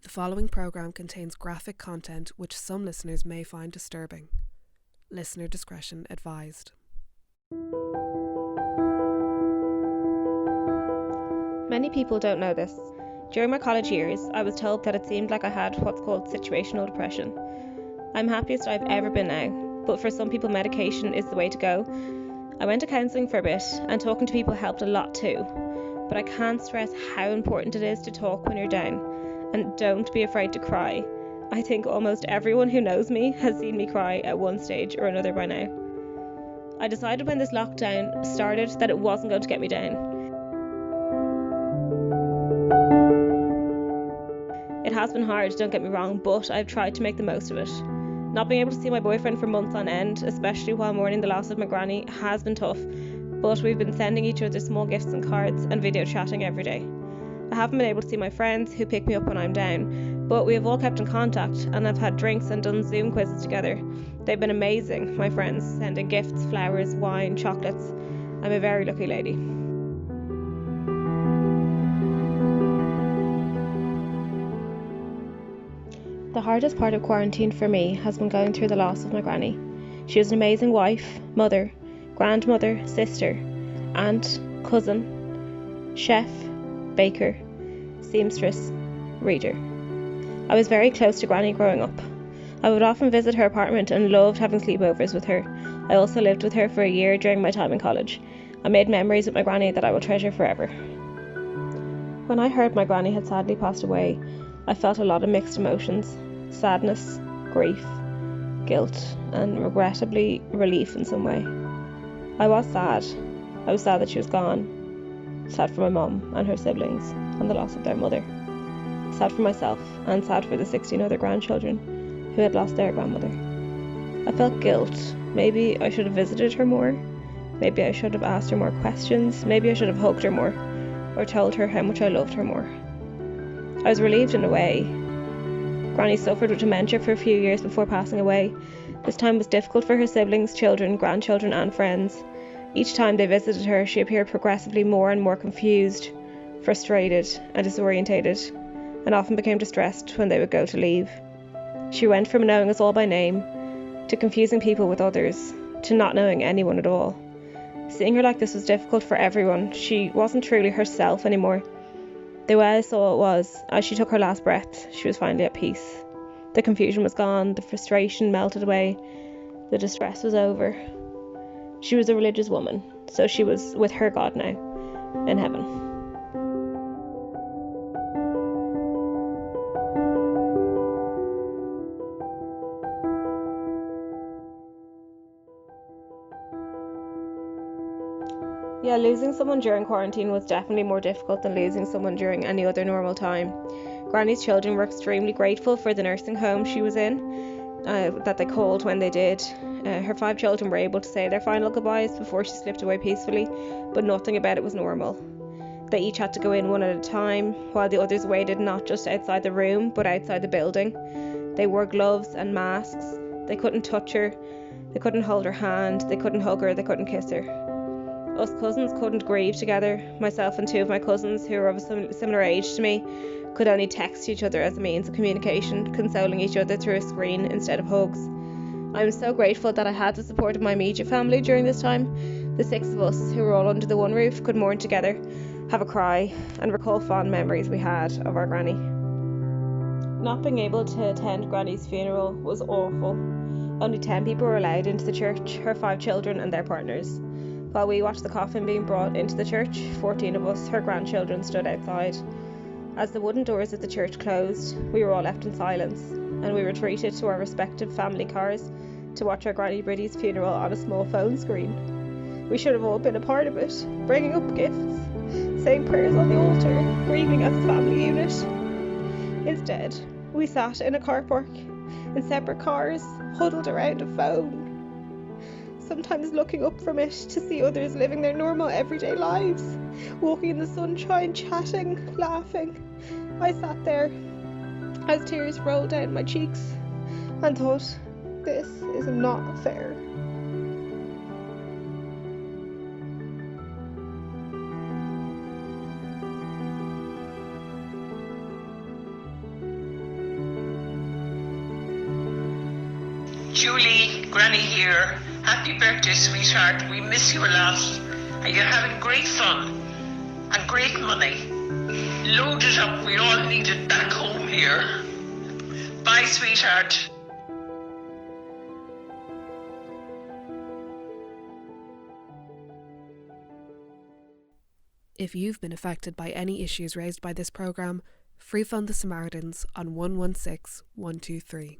The following programme contains graphic content which some listeners may find disturbing. Listener discretion advised. Many people don't know this. During my college years, I was told that it seemed like I had what's called situational depression. I'm happiest I've ever been now, but for some people medication is the way to go. I went to counselling for a bit, and talking to people helped a lot too. But I can't stress how important it is to talk when you're down, and don't be afraid to cry. I think almost everyone who knows me has seen me cry at one stage or another by now. I decided when this lockdown started that it wasn't going to get me down. It has been hard, don't get me wrong, but I've tried to make the most of it. Not being able to see my boyfriend for months on end, especially while mourning the loss of my granny, has been tough, but we've been sending each other small gifts and cards and video chatting every day. I haven't been able to see my friends who pick me up when I'm down, but we have all kept in contact and I've had drinks and done Zoom quizzes together. They've been amazing, my friends, sending gifts, flowers, wine, chocolates. I'm a very lucky lady. The hardest part of quarantine for me has been going through the loss of my granny. She was an amazing wife, mother, grandmother, sister, aunt, cousin, chef, baker, seamstress, reader. I was very close to Granny growing up. I would often visit her apartment and loved having sleepovers with her. I also lived with her for a year during my time in college. I made memories with my granny that I will treasure forever. When I heard my granny had sadly passed away, I felt a lot of mixed emotions: sadness, grief, guilt, and regrettably relief in some way. I was sad. I was sad that she was gone. Sad for my mum and her siblings and the loss of their mother. Sad for myself and sad for the 16 other grandchildren who had lost their grandmother. I felt guilt. Maybe I should have visited her more. Maybe I should have asked her more questions. Maybe I should have hugged her more or told her how much I loved her more. I was relieved in a way. Granny suffered with dementia for a few years before passing away. This time was difficult for her siblings, children, grandchildren and friends. Each time they visited her, she appeared progressively more and more confused, frustrated and disorientated, and often became distressed when they would go to leave. She went from knowing us all by name, to confusing people with others, to not knowing anyone at all. Seeing her like this was difficult for everyone. She wasn't truly herself anymore. The way I saw it was, as she took her last breath, she was finally at peace. The confusion was gone, the frustration melted away, the distress was over. She was a religious woman, so she was with her God now, in heaven. Yeah, losing someone during quarantine was definitely more difficult than losing someone during any other normal time. Granny's children were extremely grateful for the nursing home she was in, that they called when they did. Her 5 children were able to say their final goodbyes before she slipped away peacefully, but nothing about it was normal. They each had to go in one at a time, while the others waited not just outside the room, but outside the building. They wore gloves and masks. They couldn't touch her. They couldn't hold her hand. They couldn't hug her. They couldn't kiss her. Us cousins couldn't grieve together. Myself and 2 of my cousins, who were of a similar age to me, could only text each other as a means of communication, consoling each other through a screen instead of hugs. I'm so grateful that I had the support of my immediate family during this time. The 6 of us, who were all under the one roof, could mourn together, have a cry, and recall fond memories we had of our granny. Not being able to attend Granny's funeral was awful. Only 10 people were allowed into the church, her 5 children and their partners. While we watched the coffin being brought into the church, 14 of us, her grandchildren, stood outside. As the wooden doors of the church closed, we were all left in silence, and we retreated to our respective family cars to watch our Granny Biddy's funeral on a small phone screen. We should have all been a part of it, bringing up gifts, saying prayers on the altar, grieving as a family unit. Instead, we sat in a car park, in separate cars, huddled around a phone, sometimes looking up from it to see others living their normal everyday lives, walking in the sunshine, chatting, laughing. I sat there as tears rolled down my cheeks and thought, this is not fair. Julie, Granny here. Happy birthday, sweetheart. We miss you a lot. And you're having great fun and great money. Load it up. We all need it back home here. Bye, sweetheart. If you've been affected by any issues raised by this programme, free fund the Samaritans on 116 123.